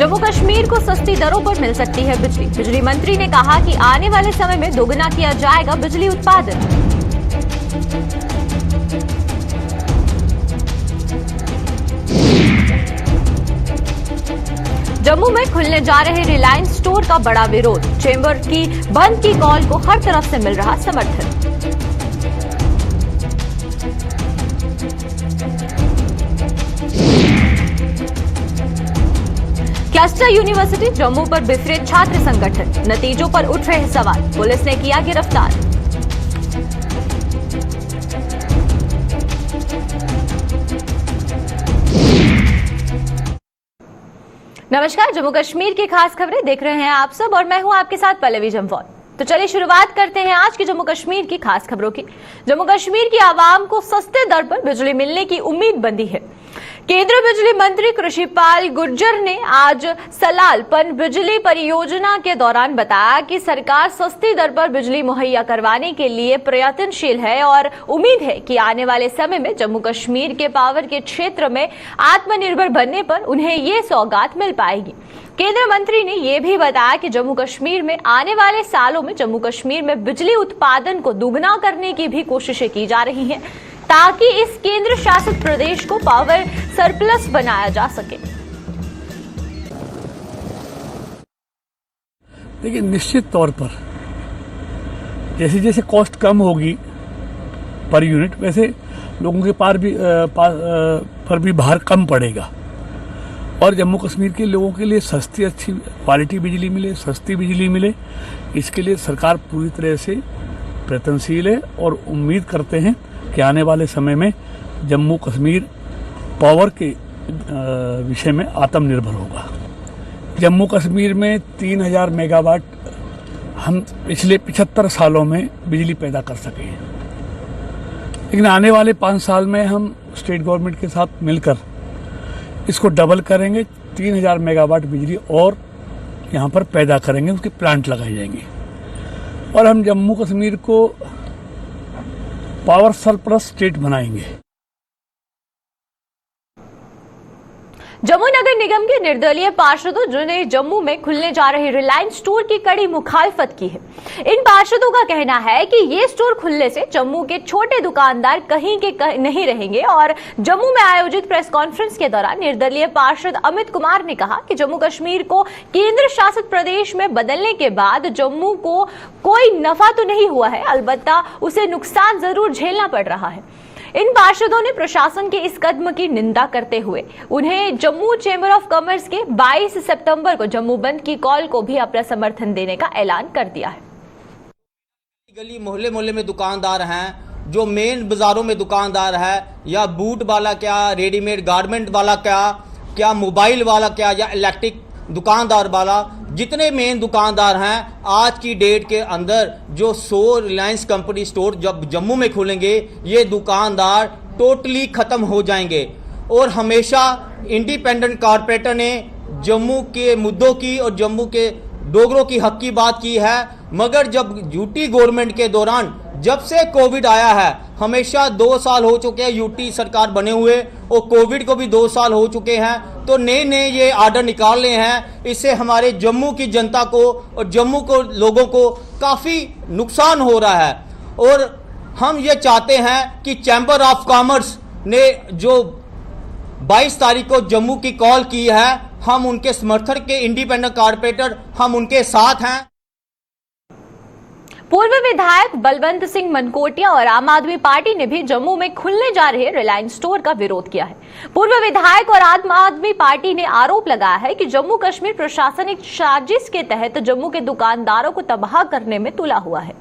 जम्मू कश्मीर को सस्ती दरों पर मिल सकती है बिजली। बिजली मंत्री ने कहा कि आने वाले समय में दोगुना किया जाएगा बिजली उत्पादन। जम्मू में खुलने जा रहे रिलायंस स्टोर का बड़ा विरोध। चेंबर की बंद की कॉल को हर तरफ से मिल रहा समर्थन। क्लस्टर यूनिवर्सिटी जम्मू पर बिफरे छात्र संगठन, नतीजों पर उठ रहे सवाल। पुलिस ने किया गिरफ्तार। नमस्कार, जम्मू कश्मीर की खास खबरें देख रहे हैं आप सब और मैं हूं आपके साथ पल्लवी जम्वाल। तो चलिए शुरुआत करते हैं आज की जम्मू कश्मीर की खास खबरों की। जम्मू कश्मीर की आवाम को सस्ते दर पर बिजली मिलने की उम्मीद बंधी है। केंद्रीय बिजली मंत्री कृषिपाल गुर्जर ने आज सलाल पन बिजली परियोजना के दौरान बताया कि सरकार सस्ती दर पर बिजली मुहैया करवाने के लिए प्रयत्नशील है और उम्मीद है कि आने वाले समय में जम्मू कश्मीर के पावर के क्षेत्र में आत्मनिर्भर बनने पर उन्हें ये सौगात मिल पाएगी। केंद्रीय मंत्री ने यह भी बताया कि जम्मू कश्मीर में आने वाले सालों में जम्मू कश्मीर में बिजली उत्पादन को दुगना करने की भी कोशिशें की जा रही हैं ताकि इस केंद्र शासित प्रदेश को पावर सरप्लस बनाया जा सके। देखिए, निश्चित तौर पर जैसे जैसे कॉस्ट कम होगी पर यूनिट, वैसे लोगों के पर भी भार कम पड़ेगा और जम्मू कश्मीर के लोगों के लिए सस्ती अच्छी क्वालिटी बिजली मिले, सस्ती बिजली मिले, इसके लिए सरकार पूरी तरह से प्रयत्नशील है और उम्मीद करते हैं कि आने वाले समय में जम्मू कश्मीर पावर के विषय में आत्मनिर्भर होगा। जम्मू कश्मीर में 3000 मेगावाट हम पिछले 75 सालों में बिजली पैदा कर सके हैं, लेकिन आने वाले 5 साल में हम स्टेट गवर्नमेंट के साथ मिलकर इसको डबल करेंगे। 3000 मेगावाट बिजली और यहाँ पर पैदा करेंगे, उसके प्लांट लगाए जाएंगे और हम जम्मू कश्मीर को पावर सरप्लस स्टेट बनाएंगे। जम्मू नगर निगम के निर्दलीय पार्षदों ने जम्मू में खुलने जा रहे रिलायंस स्टोर की कड़ी मुखालफत की है। इन पार्षदों का कहना है कि ये स्टोर खुलने से जम्मू के छोटे दुकानदार कहीं के नहीं रहेंगे और जम्मू में आयोजित प्रेस कॉन्फ्रेंस के दौरान निर्दलीय पार्षद अमित कुमार ने कहा कि जम्मू कश्मीर को केंद्र शासित प्रदेश में बदलने के बाद जम्मू को कोई नफा तो नहीं हुआ है, अलबत्ता उसे नुकसान जरूर झेलना पड़ रहा है। इन पार्षदों ने प्रशासन के इस कदम की निंदा करते हुए उन्हें जम्मू चेंबर ऑफ कॉमर्स के 22 सितंबर को जम्मू बंद की कॉल को भी अपना समर्थन देने का ऐलान कर दिया है। गली मोहल्ले मोहल्ले में दुकानदार हैं, जो मेन बाजारों में दुकानदार है, या बूट वाला क्या, रेडीमेड गारमेंट वाला क्या मोबाइल वाला क्या, या इलेक्ट्रिक दुकानदार वाला, जितने मेन दुकानदार हैं आज की डेट के अंदर जो 100 रिलायंस कंपनी स्टोर जब जम्मू में खोलेंगे, ये दुकानदार टोटली खत्म हो जाएंगे। और हमेशा इंडिपेंडेंट कॉरपोरेटर ने जम्मू के मुद्दों की और जम्मू के डोगरों की हक की बात की है, मगर जब यूटी गवर्नमेंट के दौरान जब से कोविड आया है, हमेशा 2 साल हो चुके हैं यूटी सरकार बने हुए और कोविड को भी 2 साल हो चुके हैं, तो नए नए ये आर्डर निकाल रहे हैं। इससे हमारे जम्मू की जनता को और जम्मू को लोगों को काफ़ी नुकसान हो रहा है। और हम ये चाहते हैं कि चैम्बर ऑफ कॉमर्स ने जो 22 तारीख को जम्मू की कॉल की है, हम उनके समर्थक के इंडिपेंडेंट कॉरपोरेटर हम उनके साथ हैं। पूर्व विधायक बलवंत सिंह मनकोटिया और आम आदमी पार्टी ने भी जम्मू में खुलने जा रहे रिलायंस स्टोर का विरोध किया है। पूर्व विधायक और आम आदमी पार्टी ने आरोप लगाया है कि जम्मू कश्मीर प्रशासन एक साजिश के तहत जम्मू के दुकानदारों को तबाह करने में तुला हुआ है।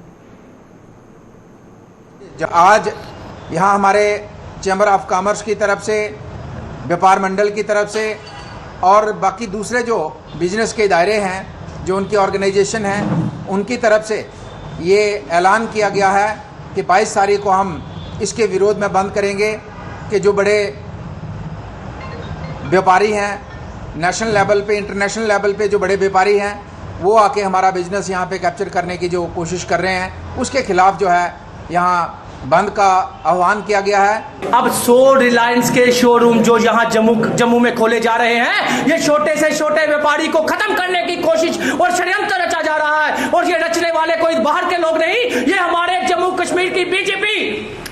आज यहाँ हमारे चैम्बर ऑफ कॉमर्स की तरफ से, व्यापार मंडल की तरफ से और बाकी दूसरे जो बिजनेस के दायरे हैं, जो उनकी ऑर्गेनाइजेशन हैं, उनकी तरफ से ये ऐलान किया गया है कि 22 तारीख को हम इसके विरोध में बंद करेंगे कि जो बड़े व्यापारी हैं नेशनल लेवल पे, इंटरनेशनल लेवल पे जो बड़े व्यापारी हैं, वो आके हमारा बिजनेस यहाँ पे कैप्चर करने की जो कोशिश कर रहे हैं, उसके खिलाफ जो है यहाँ बंद का आह्वान किया गया है। अब 100 रिलायंस के शोरूम जो यहाँ जम्मू में खोले जा रहे हैं, ये छोटे से छोटे व्यापारी को खत्म करने की कोशिश और षड्यंत्र रचा जा रहा है। और ये रचने वाले कोई बाहर के लोग नहीं, ये हमारे जम्मू कश्मीर की बीजेपी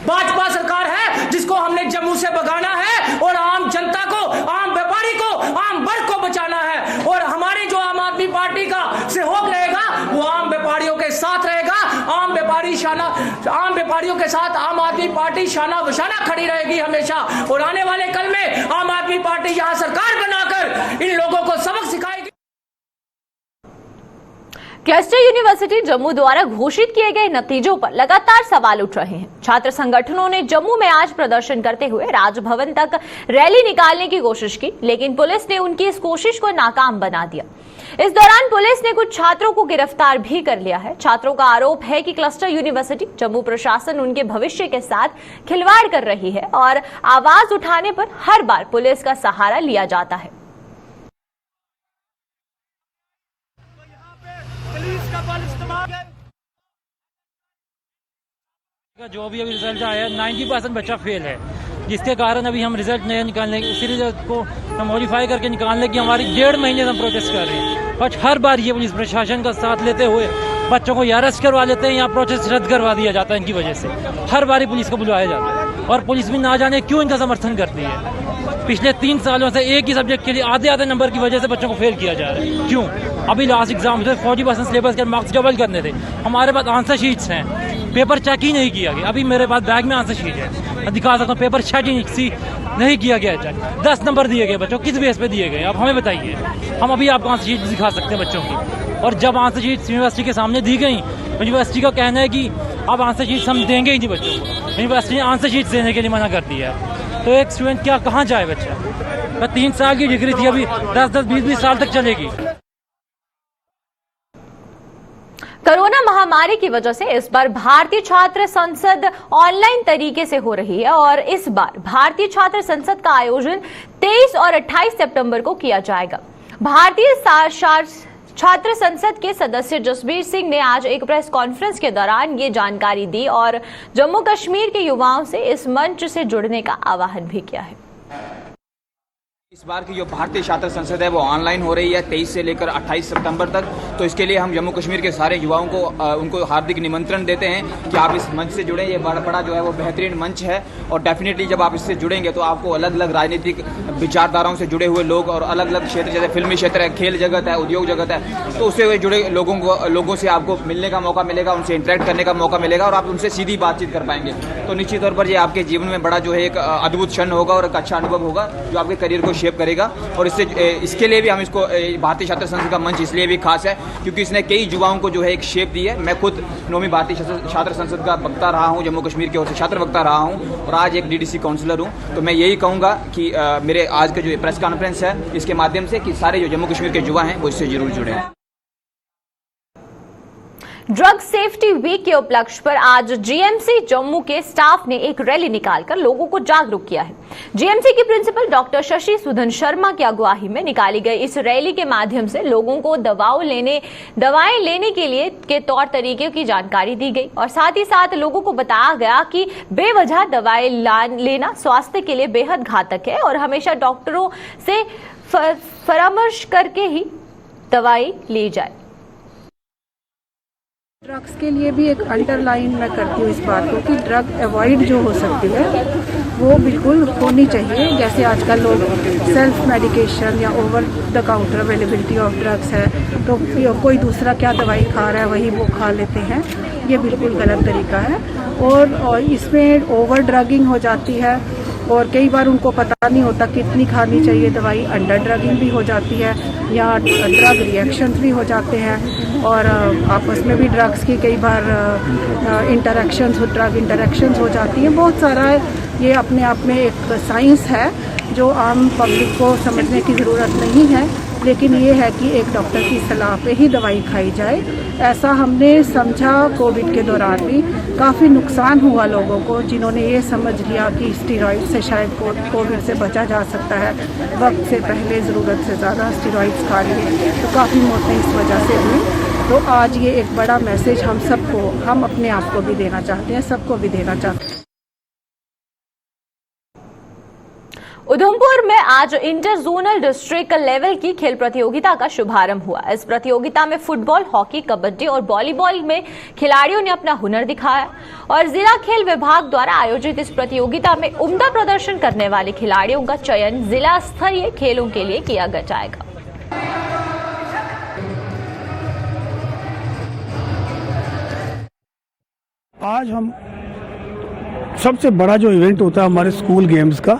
भाजपा सरकार है, जिसको हमने जम्मू से भगाना है और आम जनता को, आम व्यापारी को, आम वर्ग को बचाना है। और हमारी जो आम आदमी पार्टी का सहयोग रहेगा वो आम व्यापारियों के साथ रहेगा। आम व्यापारियों के साथ आम आदमी पार्टी शाना बशाना खड़ी रहेगी हमेशा। और आने वाले कल में आम आदमी पार्टी यहाँ सरकार बनाकर इन लोगों को सबक सिखाएगी। क्लस्टर यूनिवर्सिटी जम्मू द्वारा घोषित किए गए नतीजों पर लगातार सवाल उठ रहे हैं। छात्र संगठनों ने जम्मू में आज प्रदर्शन करते हुए राजभवन तक रैली निकालने की कोशिश की, लेकिन पुलिस ने उनकी इस कोशिश को नाकाम बना दिया। इस दौरान पुलिस ने कुछ छात्रों को गिरफ्तार भी कर लिया है। छात्रों का आरोप है कि क्लस्टर यूनिवर्सिटी जम्मू प्रशासन उनके भविष्य के साथ खिलवाड़ कर रही है और आवाज उठाने पर हर बार पुलिस का सहारा लिया जाता है। जो भी अभी रिजल्ट आया है 90% बच्चा फेल है, जिसके कारण अभी हम रिजल्ट नया निकालने, उसी रिजल्ट को हम मॉडिफाई करके निकालने की हमारी 1.5 महीने से हम प्रोटेस्ट कर रहे हैं। बट हर बार ये पुलिस प्रशासन का साथ लेते हुए बच्चों को या अरेस्ट करवा लेते हैं या प्रोटेस्ट रद्द करवा दिया जाता है। इनकी वजह से हर बार पुलिस को बुलाया जाता है और पुलिस भी ना जाने क्यों इनका समर्थन करती है। पिछले 3 सालों से एक ही सब्जेक्ट के लिए आधे नंबर की वजह से बच्चों को फेल किया जा रहा है। क्यों? अभी लास्ट एग्जाम से 40% सिलेबस के मार्क्स डबल करने थे, हमारे पास आंसर शीट्स हैं, पेपर चेक ही नहीं किया गया। अभी मेरे पास बैग में आंसर शीट है, मैं दिखा सकता हूँ, पेपर चेक ही नहीं किया गया चेक। 10 नंबर दिए गए बच्चों, किस बेस पे दिए गए आप हमें बताइए। हम अभी आपको आंसर शीट दिखा सकते हैं बच्चों की। और जब आंसर शीट यूनिवर्सिटी के सामने दी गई, यूनिवर्सिटी का कहना है कि अब आंसर शीट हम देंगे ही नहीं बच्चों को। यूनिवर्सिटी ने आंसर शीट देने के लिए मना कर दिया है। तो एक स्टूडेंट क्या कहाँ जाए बच्चा? 3 साल की डिग्री थी, अभी 10-10, 20-20 साल तक चलेगी। कोरोना महामारी की वजह से इस बार भारतीय छात्र संसद ऑनलाइन तरीके से हो रही है और इस बार भारतीय छात्र संसद का आयोजन 23 और 28 सितंबर को किया जाएगा। भारतीय छात्र संसद के सदस्य जसबीर सिंह ने आज एक प्रेस कॉन्फ्रेंस के दौरान ये जानकारी दी और जम्मू कश्मीर के युवाओं से इस मंच से जुड़ने का आह्वान भी किया है। इस बार की जो भारतीय छात्र संसद है वो ऑनलाइन हो रही है 23 से लेकर 28 सितंबर तक। तो इसके लिए हम जम्मू कश्मीर के सारे युवाओं को उनको हार्दिक निमंत्रण देते हैं कि आप इस मंच से जुड़ें। ये बड़ा जो है वो बेहतरीन मंच है और डेफिनेटली जब आप इससे जुड़ेंगे तो आपको अलग अलग राजनीतिक विचारधाराओं से जुड़े हुए लोग और अलग अलग क्षेत्र, जैसे फिल्मी क्षेत्र है, खेल जगत है, उद्योग जगत है, तो उससे जुड़े लोगों से आपको मिलने का मौका मिलेगा, उनसे इंटरेक्ट करने का मौका मिलेगा और आप उनसे सीधी बातचीत कर पाएंगे। तो निश्चित तौर पर ये आपके जीवन में बड़ा जो है एक अद्भुत क्षण होगा और एक अच्छा अनुभव होगा जो आपके करियर को शेप करेगा। और इसके लिए भी हम इसको भारतीय छात्र संसद का मंच इसलिए भी खास है क्योंकि इसने कई युवाओं को जो है एक शेप दी है। मैं खुद 9वीं भारतीय छात्र संसद का वक्ता रहा हूं, जम्मू कश्मीर की ओर से छात्र वक्ता रहा हूं और आज एक डीडीसी काउंसलर हूं। तो मैं यही कहूंगा कि मेरे आज का जो प्रेस कॉन्फ्रेंस है इसके माध्यम से कि सारे जो जम्मू कश्मीर के युवा हैं वो इससे जरूर जुड़े। ड्रग सेफ्टी वीक के उपलक्ष्य पर आज जीएमसी जम्मू के स्टाफ ने एक रैली निकालकर लोगों को जागरूक किया है। जीएमसी की प्रिंसिपल डॉक्टर शशि सुधन शर्मा की अगुवाई में निकाली गई इस रैली के माध्यम से लोगों को दवाएं लेने के लिए के तौर तरीके की जानकारी दी गई और साथ ही साथ लोगों को बताया गया कि बेवजह दवाएं लेना स्वास्थ्य के लिए बेहद घातक है और हमेशा डॉक्टरों से परामर्श करके ही दवाई ली जाए। ड्रग्स के लिए भी एक अंडरलाइन मैं करती हूँ इस बात को कि ड्रग अवॉइड जो हो सकती है वो बिल्कुल होनी चाहिए। जैसे आजकल लोग सेल्फ मेडिकेशन या over the counter availability of drugs है तो कोई दूसरा क्या दवाई खा रहा है वही वो खा लेते हैं, ये बिल्कुल गलत तरीका है। और इसमें ओवर ड्रगिंग हो जाती है और कई बार उनको पता नहीं होता कितनी खानी चाहिए दवाई, अंडर ड्रगिंग भी हो जाती है या ड्रग रिएक्शंस भी हो जाते हैं और आपस में भी ड्रग्स की कई बार ड्रग इंटरेक्शंस हो जाती हैं। बहुत सारा ये अपने आप में एक साइंस है जो आम पब्लिक को समझने की ज़रूरत नहीं है, लेकिन ये है कि एक डॉक्टर की सलाह पे ही दवाई खाई जाए। ऐसा हमने समझा कोविड के दौरान भी, काफ़ी नुकसान हुआ लोगों को जिन्होंने ये समझ लिया कि स्टेरॉइड से शायद कोविड से बचा जा सकता है, वक्त से पहले ज़रूरत से ज़्यादा स्टेरॉइड्स खा लिए तो काफ़ी मौतें इस वजह से हुई। तो आज ये एक बड़ा मैसेज हम सबको, हम अपने आप को भी देना चाहते हैं, सबको भी देना चाहते हैं। उधमपुर में आज इंटर जोनल डिस्ट्रिक्ट लेवल की खेल प्रतियोगिता का शुभारंभ हुआ। इस प्रतियोगिता में फुटबॉल, हॉकी, कबड्डी और वॉलीबॉल में खिलाड़ियों ने अपना हुनर दिखाया और जिला खेल विभाग द्वारा आयोजित इस प्रतियोगिता में उम्दा प्रदर्शन करने वाले खिलाड़ियों का चयन जिला स्तरीय खेलों के लिए किया जाएगा। आज हम सबसे बड़ा जो इवेंट होता है हमारे स्कूल गेम्स का,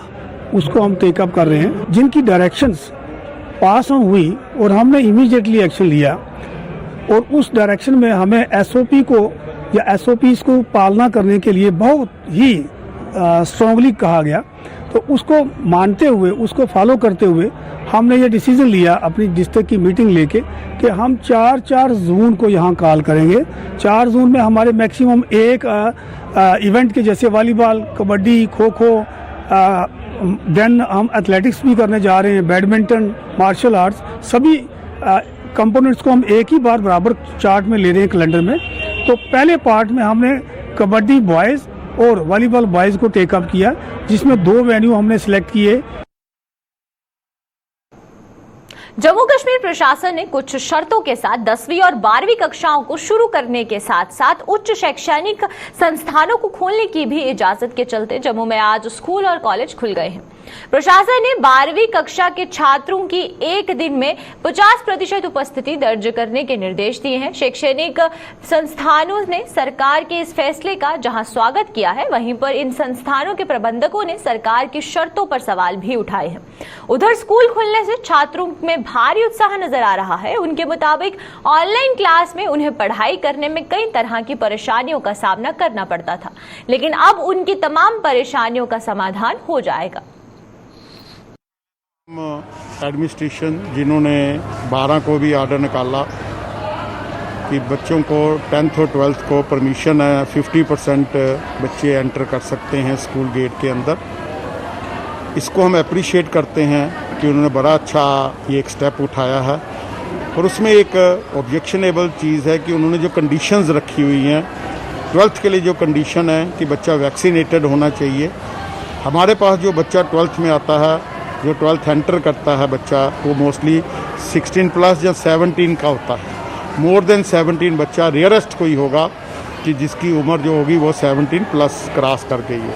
उसको हम टेकअप कर रहे हैं, जिनकी डायरेक्शंस पास ऑन हुई और हमने इमीडिएटली एक्शन लिया और उस डायरेक्शन में हमें एसओपी को या एसओपीज को पालना करने के लिए बहुत ही स्ट्रांगली कहा गया। तो उसको मानते हुए, उसको फॉलो करते हुए हमने ये डिसीजन लिया अपनी डिस्ट्रिक्ट की मीटिंग लेके कि हम 4 जून को यहाँ कॉल करेंगे। 4 जून में हमारे मैक्सिमम एक इवेंट के जैसे वॉलीबॉल, कबड्डी, खो खो, देन हम एथलेटिक्स भी करने जा रहे हैं, बैडमिंटन, मार्शल आर्ट्स, सभी कंपोनेंट्स को हम एक ही बार बराबर चार्ट में ले रहे हैं कैलेंडर में। तो पहले पार्ट में हमने कबड्डी बॉयज़ और वॉलीबॉल बॉयज़ को टेकअप किया, जिसमें 2 वेन्यू हमने सिलेक्ट किए। जम्मू कश्मीर प्रशासन ने कुछ शर्तों के साथ 10वीं और 12वीं कक्षाओं को शुरू करने के साथ साथ उच्च शैक्षणिक संस्थानों को खोलने की भी इजाजत के चलते जम्मू में आज स्कूल और कॉलेज खुल गए हैं। प्रशासन ने 12वीं कक्षा के छात्रों की एक दिन में 50% उपस्थिति दर्ज करने के निर्देश दिए हैं। शैक्षणिक संस्थानों ने सरकार के इस फैसले का जहां स्वागत किया है, वहीं पर इन संस्थानों के प्रबंधकों ने सरकार की शर्तों पर सवाल भी उठाए हैं। उधर स्कूल खुलने से छात्रों में भारी उत्साह नजर आ रहा है। उनके मुताबिक ऑनलाइन क्लास में उन्हें पढ़ाई करने में कई तरह की परेशानियों का सामना करना पड़ता था, लेकिन अब उनकी तमाम परेशानियों का समाधान हो जाएगा। एडमिनिस्ट्रेशन जिन्होंने 12 को भी ऑर्डर निकाला कि बच्चों को 10th और 12th को परमिशन है, 50% बच्चे एंटर कर सकते हैं स्कूल गेट के अंदर। इसको हम अप्रिशिएट करते हैं कि उन्होंने बड़ा अच्छा ये एक स्टेप उठाया है। और उसमें एक ऑब्जेक्शनेबल चीज़ है कि उन्होंने जो कंडीशंस रखी हुई हैं 12th के लिए, जो कंडीशन है कि बच्चा वैक्सीनेटेड होना चाहिए। हमारे पास जो बच्चा 12th में आता है, जो 12th एंटर करता है बच्चा, वो मोस्टली 16+ या 17 का होता है। मोर देन 17 बच्चा रेयरेस्ट कोई होगा कि जिसकी उम्र जो होगी वो 17+ क्रॉस कर गई है,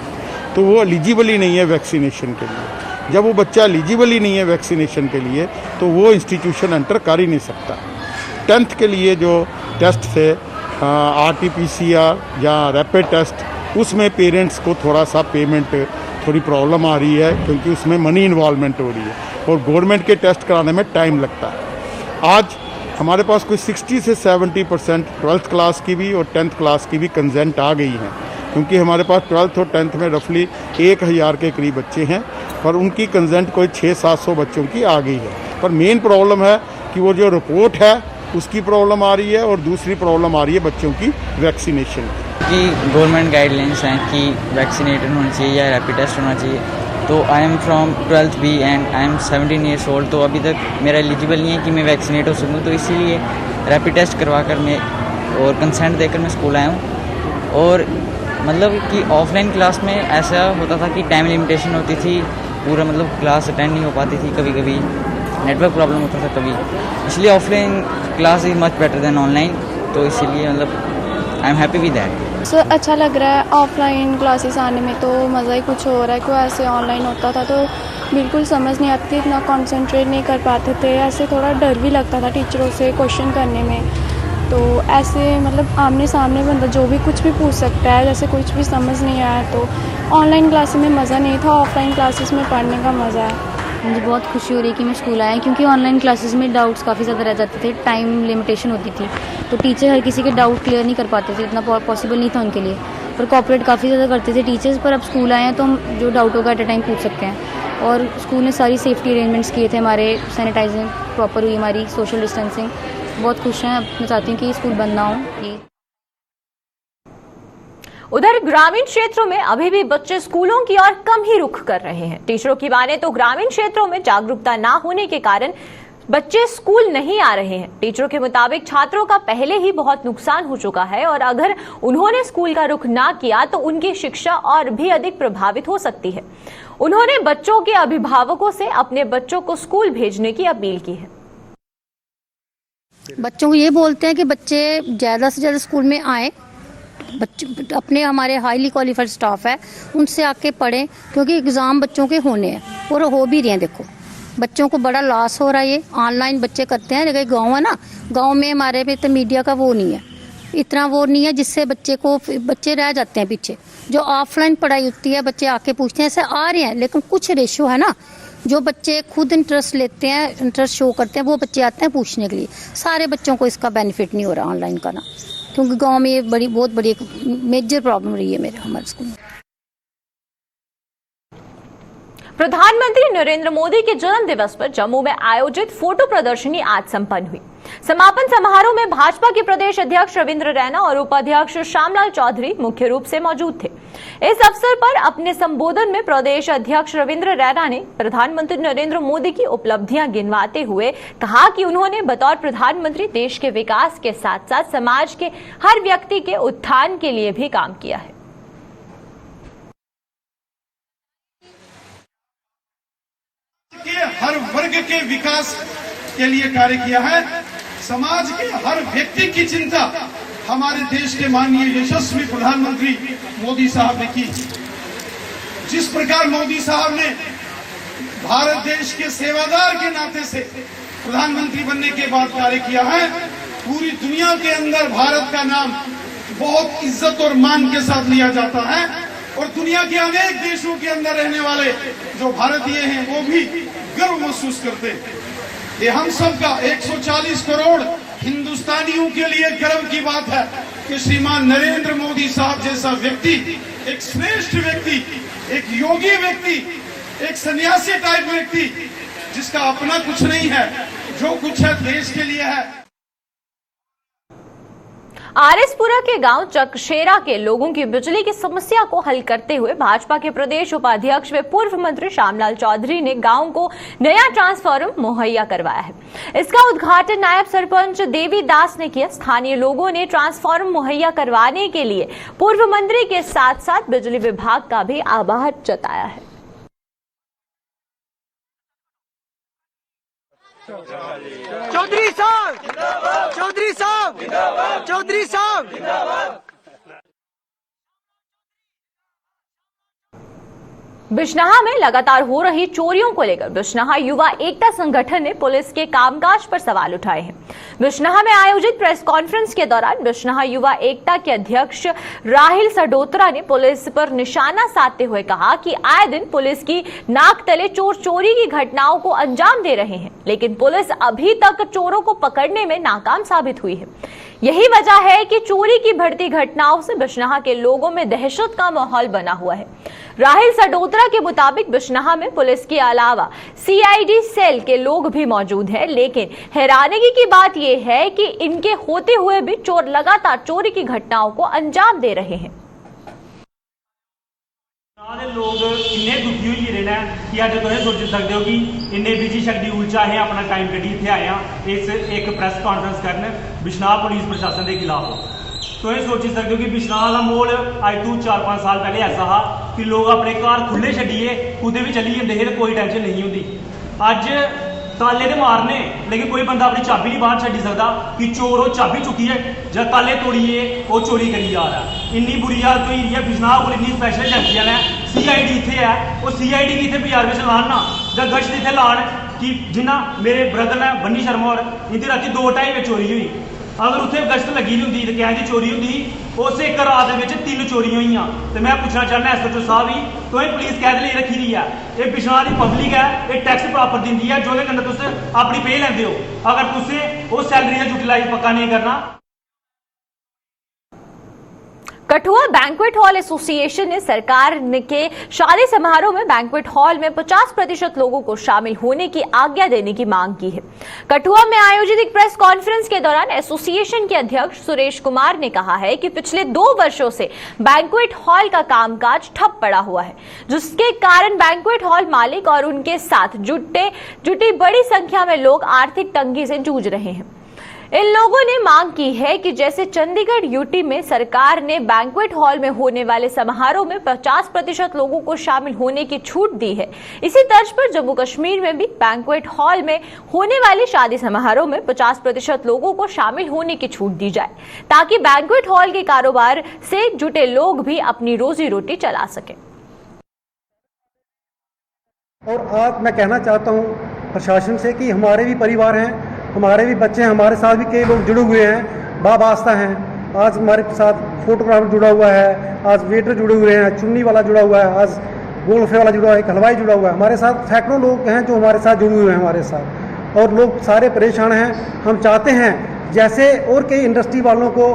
तो वो एलिजिबल ही नहीं है वैक्सीनेशन के लिए। जब वो बच्चा एलिजिबल ही नहीं है वैक्सीनेशन के लिए, तो वो इंस्टीट्यूशन एंटर कर ही नहीं सकता। 10th के लिए जो टेस्ट थे RT-PCR या रैपिड टेस्ट, उसमें पेरेंट्स को थोड़ा सा पेमेंट थोड़ी प्रॉब्लम आ रही है, क्योंकि उसमें मनी इन्वॉल्वमेंट हो रही है और गवर्नमेंट के टेस्ट कराने में टाइम लगता है। आज हमारे पास कोई 60 से 70% 12th क्लास की भी और 10th क्लास की भी कंसेंट आ गई हैं, क्योंकि हमारे पास 12th और 10th में रफली 1000 के करीब बच्चे हैं और उनकी कंसेंट कोई 600-700 बच्चों की आ गई है। पर मेन प्रॉब्लम है कि वो जो रिपोर्ट है उसकी प्रॉब्लम आ रही है और दूसरी प्रॉब्लम आ रही है बच्चों की वैक्सीनेशन की। गवर्नमेंट गाइडलाइंस हैं कि वैक्सीनेटेड होना चाहिए या रैपिड टेस्ट होना चाहिए। तो आई एम फ्रॉम 12th भी and I am 17 years old, तो अभी तक मेरा एलिजिबल नहीं है कि मैं वैक्सीनेट हो सकूँ, तो इसीलिए रैपिड टेस्ट करवा कर मैं और कंसेंट देकर मैं स्कूल आया हूँ। और मतलब कि ऑफलाइन क्लास में ऐसा होता था कि टाइम लिमिटेशन होती थी, पूरा मतलब क्लास अटेंड नहीं हो पाती थी, कभी कभी नेटवर्क प्रॉब्लम होता था कभी, इसलिए offline class is much better than online. तो इसीलिए मतलब I am happy with that. Sir अच्छा लग रहा है ऑफलाइन क्लासेस आने में, तो मज़ा ही कुछ हो रहा है। कोई ऐसे ऑनलाइन होता था तो बिल्कुल समझ नहीं आती थी, इतना कंसंट्रेट नहीं कर पाते थे, ऐसे थोड़ा डर भी लगता था टीचरों से क्वेश्चन करने में। तो ऐसे मतलब आमने सामने बंदा जो भी कुछ भी पूछ सकता है, जैसे कुछ भी समझ नहीं आया तो ऑनलाइन क्लासेस में मज़ा नहीं था, ऑफलाइन क्लासेस में पढ़ने का मज़ा है। मुझे बहुत खुशी हो रही है कि मैं स्कूल आया, क्योंकि ऑनलाइन क्लासेस में डाउट्स काफ़ी ज़्यादा रह जाते थे, टाइम लिमिटेशन होती थी, तो टीचर हर किसी के डाउट क्लियर नहीं कर पाते थे, इतना पॉसिबल नहीं था उनके लिए, पर कोऑपरेट काफ़ी ज़्यादा करते थे टीचर्स। पर अब स्कूल आए हैं तो हम जो डाउट होगा एट अ टाइम पूछ सकते हैं। और स्कूल ने सारी सेफ्टी अरेंजमेंट्स किए थे, हमारे सैनिटाइजिंग प्रॉपर हुई, हमारी सोशल डिस्टेंसिंग, बहुत खुश हैं। अब मैं चाहती हूँ कि स्कूल बंद ना हो प्लीज़। उधर ग्रामीण क्षेत्रों में अभी भी बच्चे स्कूलों की ओर कम ही रुख कर रहे हैं। टीचरों की माने तो ग्रामीण क्षेत्रों में जागरूकता ना होने के कारण बच्चे स्कूल नहीं आ रहे हैं। टीचरों के मुताबिक छात्रों का पहले ही बहुत नुकसान हो चुका है और अगर उन्होंने स्कूल का रुख ना किया तो उनकी शिक्षा और भी अधिक प्रभावित हो सकती है। उन्होंने बच्चों के अभिभावकों से अपने बच्चों को स्कूल भेजने की अपील की है। बच्चों को ये बोलते हैं कि बच्चे ज़्यादा से ज़्यादा स्कूल में आए, बच्चे अपने हमारे हाईली क्वालिफाइड स्टाफ है उनसे आके पढ़ें, क्योंकि एग्ज़ाम बच्चों के होने हैं और हो भी रहे हैं। देखो बच्चों को बड़ा लॉस हो रहा है, ये ऑनलाइन बच्चे करते हैं। लेकिन गांव है ना, गांव में हमारे में तो मीडिया का वो नहीं है, इतना वो नहीं है, जिससे बच्चे रह जाते हैं पीछे। जो ऑफलाइन पढ़ाई होती है बच्चे आके पूछते हैं, ऐसे आ रहे हैं, लेकिन कुछ रेशो है ना, जो बच्चे खुद इंटरेस्ट लेते हैं, इंटरेस्ट शो करते हैं, वो बच्चे आते हैं पूछने के लिए। सारे बच्चों को इसका बेनिफिट नहीं हो रहा ऑनलाइन का ना, क्योंकि गांव में ये बहुत बड़ी एक मेजर प्रॉब्लम रही है हमारे स्कूल में। प्रधानमंत्री नरेंद्र मोदी के जन्म दिवस पर जम्मू में आयोजित फोटो प्रदर्शनी आज संपन्न हुई। समापन समारोह में भाजपा के प्रदेश अध्यक्ष रविंद्र रैना और उपाध्यक्ष श्यामलाल चौधरी मुख्य रूप से मौजूद थे। इस अवसर पर अपने संबोधन में प्रदेश अध्यक्ष रविंद्र रैना ने प्रधानमंत्री नरेंद्र मोदी की उपलब्धियां गिनवाते हुए कहा कि उन्होंने बतौर प्रधानमंत्री देश के विकास के साथ साथ समाज के हर व्यक्ति के उत्थान के लिए भी काम किया है। के हर वर्ग के विकास के लिए कार्य किया है। समाज के हर व्यक्ति की चिंता हमारे देश के माननीय यशस्वी प्रधानमंत्री मोदी साहब ने की। जिस प्रकार मोदी साहब ने भारत देश के सेवादार के नाते से प्रधानमंत्री बनने के बाद कार्य किया है, पूरी दुनिया के अंदर भारत का नाम बहुत इज्जत और मान के साथ लिया जाता है और दुनिया के अनेक देशों के अंदर रहने वाले जो भारतीय हैं वो भी गर्व महसूस करते हैं। ये हम सब का 140 करोड़ हिंदुस्तानियों के लिए गर्व की बात है कि श्रीमान नरेंद्र मोदी साहब जैसा व्यक्ति, एक श्रेष्ठ व्यक्ति, एक योगी व्यक्ति, एक सन्यासी टाइप व्यक्ति, जिसका अपना कुछ नहीं है, जो कुछ है देश के लिए है। आरएसपुरा के गांव चकशेरा के लोगों की बिजली की समस्या को हल करते हुए भाजपा के प्रदेश उपाध्यक्ष व पूर्व मंत्री श्यामलाल चौधरी ने गांव को नया ट्रांसफार्मर मुहैया करवाया है। इसका उद्घाटन नायब सरपंच देवी दास ने किया। स्थानीय लोगों ने ट्रांसफार्मर मुहैया करवाने के लिए पूर्व मंत्री के साथ साथ बिजली विभाग का भी आभार जताया है। चौधरी साहब, चौधरी साहब, चौधरी साहब। बिजनहा में लगातार हो रही चोरियों को लेकर बिजनहा युवा एकता संगठन ने पुलिस के कामकाज पर सवाल उठाए हैं। बिजनहा में आयोजित प्रेस कॉन्फ्रेंस के दौरान बिजनहा युवा एकता के अध्यक्ष राहिल सडोत्रा ने पुलिस पर निशाना साधते हुए कहा कि आए दिन पुलिस की नाक तले चोर चोरी की घटनाओं को अंजाम दे रहे हैं, लेकिन पुलिस अभी तक चोरों को पकड़ने में नाकाम साबित हुई है। यही वजह है कि चोरी की बढ़ती घटनाओं से बिजनहा के लोगों में दहशत का माहौल बना हुआ है। राहिल सडोत्रा के मुताबिक बिजनहा में पुलिस के अलावा सीआईडी सेल के लोग भी मौजूद हैं, लेकिन हैरानगी की बात यह है कि इनके होते हुए भी चोर लगातार चोरी की घटनाओं को अंजाम दे रहे हैं। लोग इन्ने दुखी हुई रहे हैं कि अज तुम सोच सकते हो कि इन्ने बिजी शेड्यूल चाहे अपना टाइम कड्ढी इत्थे आए हैं इस एक प्रेस कॉन्फ्रेंस करन बिजनहा पुलिस प्रशासन के खिलाफ। तुम सोची सकते हो कि बिजनहा का माहौल अज तू 4-5 साल पहले ऐसा था कि लोग अपने घर खुले छड्डिए कुदै भी चली जाते थे, कोई टेंशन नहीं होंदी। अज ताले तो मारने लेकिन कोई बंदा अपनी चाबी नहीं बाहर छड्डी सकता कि चोर वो चाबी चुकिए या ताले तोड़िए वो चोरी करी जा रहा है। इन्नी बुरी हालत हुई है। बिजनहा को इन्नी स्पैशल एजेंसियां ने, सीआईडी इत्थे है, वो सीआईडी की इत्थे बाजार में लान ना या गश्त इत्थे लान कि जिन्ना मेरे ब्रदर ने बन्नी शर्मा और इंदी राती 2-2:30 बजे चोरी हुई। अगर उत्थे गश्त लगी नहीं होंदी तो क्या की चोरी होंदी, उस एक रात में 3 चोरियां हुई। तो मैं पूछना चाहना एसएचओ साहब ही तो पुलिस कैद लिए रखी दी है, ये बिजनहा की पब्लिक है, ये टैक्स प्रॉपर दी है जो तुम अपनी पे लेंदे हो। अगर तुम वो सैलरी का यूटिलाइज पक्का नहीं करना। कठुआ बैंक्वेट हॉल एसोसिएशन ने सरकार के शादी समारोह में बैंक्वेट हॉल में 50% लोगों को शामिल होने की आज्ञा देने की मांग की है। कठुआ में आयोजित एक प्रेस कॉन्फ्रेंस के दौरान एसोसिएशन के अध्यक्ष सुरेश कुमार ने कहा है कि पिछले 2 वर्षों से बैंक्वेट हॉल का कामकाज ठप पड़ा हुआ है, जिसके कारण बैंक्वेट हॉल मालिक और उनके साथ जुटी बड़ी संख्या में लोग आर्थिक तंगी से जूझ रहे हैं। इन लोगों ने मांग की है कि जैसे चंडीगढ़ यूटी में सरकार ने बैंक्वेट हॉल में होने वाले समारोह में 50% लोगों को शामिल होने की छूट दी है, इसी तर्ज पर जम्मू कश्मीर में भी बैंक्वेट हॉल में होने वाले शादी समारोह में 50% लोगों को शामिल होने की छूट दी जाए, ताकि बैंक्वेट हॉल के कारोबार से जुटे लोग भी अपनी रोजी रोटी चला सकें। और आज मैं कहना चाहता हूँ प्रशासन से कि हमारे भी परिवार हैं, हमारे भी बच्चे हैं, हमारे साथ भी कई लोग जुड़े हुए हैं, बाबास्ता हैं। आज हमारे साथ फोटोग्राफर जुड़ा हुआ है, आज वेटर जुड़े हुए हैं, चुन्नी वाला जुड़ा हुआ है, आज गोलगप्पे वाला जुड़ा हुआ है, एक हलवाई जुड़ा हुआ है। हमारे साथ सैकड़ों लोग हैं जो हमारे साथ जुड़े हुए हैं हमारे साथ, और लोग सारे परेशान हैं। हम चाहते हैं जैसे और कई इंडस्ट्री वालों को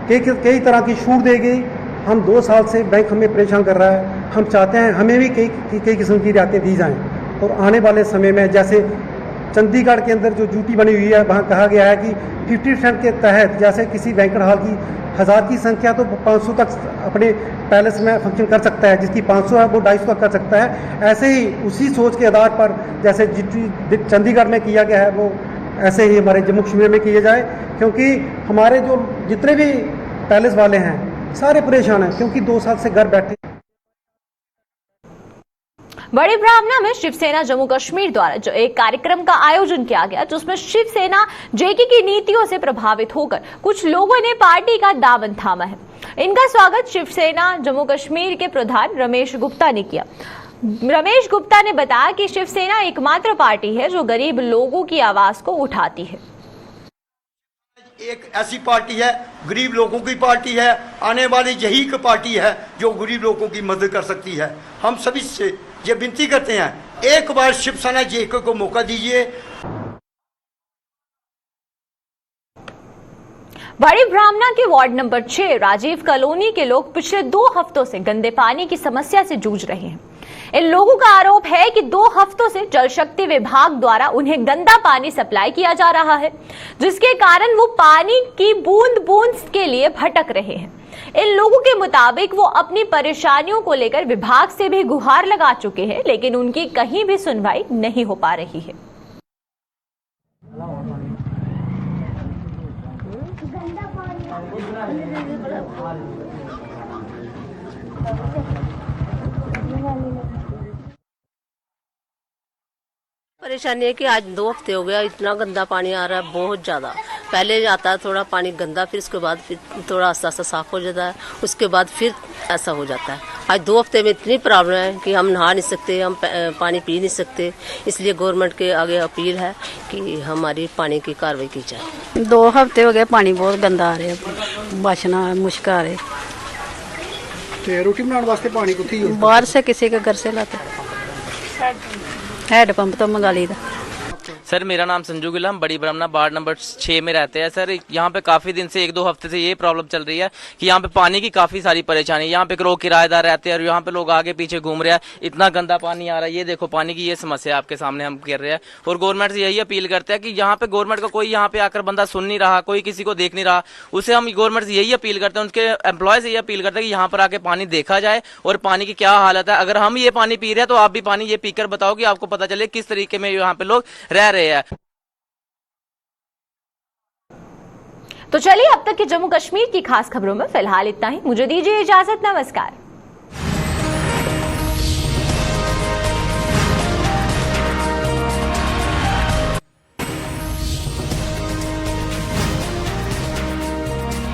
कई तरह की छूट देगी। हम 2 साल से बैंक हमें परेशान कर रहा है, हम चाहते हैं हमें भी कई किस्म की रियायतें दी जाएँ। और आने वाले समय में जैसे चंडीगढ़ के अंदर जो ड्यूटी बनी हुई है, वहाँ कहा गया है कि 50% के तहत जैसे किसी बैंक्वेट हॉल की 1000 की संख्या तो 500 तक अपने पैलेस में फंक्शन कर सकता है, जिसकी 500 है वो 250 तक कर सकता है। ऐसे ही उसी सोच के आधार पर जैसे चंडीगढ़ में किया गया है वो ऐसे ही हमारे जम्मू कश्मीर में किया जाए, क्योंकि हमारे जो जितने भी पैलेस वाले हैं सारे परेशान हैं, क्योंकि 2 साल से घर बैठे। बड़ी ब्राह्मणा में शिवसेना जम्मू कश्मीर द्वारा जो एक कार्यक्रम का आयोजन किया गया, जिसमें शिवसेना जेके की नीतियों से प्रभावित होकर कुछ लोगों ने पार्टी का दामन थामा है। इनका स्वागत शिवसेना जम्मू कश्मीर के प्रधान रमेश गुप्ता ने किया। रमेश गुप्ता ने बताया कि शिवसेना एकमात्र पार्टी है जो गरीब लोगों की आवाज को उठाती है। एक ऐसी पार्टी है, गरीब लोगों की पार्टी है, आने वाली यही की पार्टी है जो गरीब लोगों की मदद कर सकती है। हम सभी से ये विनती करते हैं, एक बार शिवसेना जेके को मौका दीजिए। बड़ी ब्राह्मणा के वार्ड नंबर 6 राजीव कॉलोनी के लोग पिछले 2 हफ्तों से गंदे पानी की समस्या से जूझ रहे हैं। इन लोगों का आरोप है कि 2 हफ्तों से जल शक्ति विभाग द्वारा उन्हें गंदा पानी सप्लाई किया जा रहा है, जिसके कारण वो पानी की बूंद बूंद के लिए भटक रहे हैं। इन लोगों के मुताबिक वो अपनी परेशानियों को लेकर विभाग से भी गुहार लगा चुके हैं, लेकिन उनकी कहीं भी सुनवाई नहीं हो पा रही है। परेशानी है कि आज 2 हफ्ते हो गया, इतना गंदा पानी आ रहा है, बहुत ज़्यादा। पहले आता है थोड़ा पानी गंदा, फिर उसके बाद फिर थोड़ा आस्ता आस्ता साफ हो जाता है, उसके बाद फिर ऐसा हो जाता है। आज 2 हफ्ते में इतनी प्रॉब्लम है कि हम नहा नहीं सकते, हम पानी पी नहीं सकते। इसलिए गवर्नमेंट के आगे अपील है कि हमारी पानी की कार्रवाई की जाए। 2 हफ्ते हो गए, पानी बहुत गंदा आ रहा है, बचना मुश्किल आ रहा है। रोटी बनाने वास्ते पानी कुत्थी बाहर से किसी के घर से लाते, हैंड पंप तो मंगा ली था। सर मेरा नाम संजू गिल, हम बड़ी ब्राह्मणा वार्ड नंबर 6 में रहते हैं। सर यहाँ पे काफ़ी दिन से 1-2 हफ्ते से ये प्रॉब्लम चल रही है कि यहाँ पे पानी की काफ़ी सारी परेशानी है। यहाँ पे लोग किराएदार रहते हैं और यहाँ पे लोग आगे पीछे घूम रहे हैं, इतना गंदा पानी आ रहा है। ये देखो पानी की ये समस्या आपके सामने हम कर रहे हैं, और गवर्नमेंट से यही अपील करते हैं कि यहाँ पे गवर्नमेंट का कोई यहाँ पे आकर बंदा सुन नहीं रहा, कोई किसी को देख नहीं रहा। उसे हम गवर्नमेंट से यही अपील करते हैं, उनके एम्प्लॉय से यही अपील करते हैं कि यहाँ पर आके पानी देखा जाए और पानी की क्या हालत है। अगर हम ये पानी पी रहे हैं तो आप भी पानी ये पीकर बताओ कि आपको पता चले किस तरीके में यहाँ पे लोग रह रहे हैं। तो चलिए अब तक की जम्मू कश्मीर की खास खबरों में फिलहाल इतना ही। मुझे दीजिए इजाजत, नमस्कार।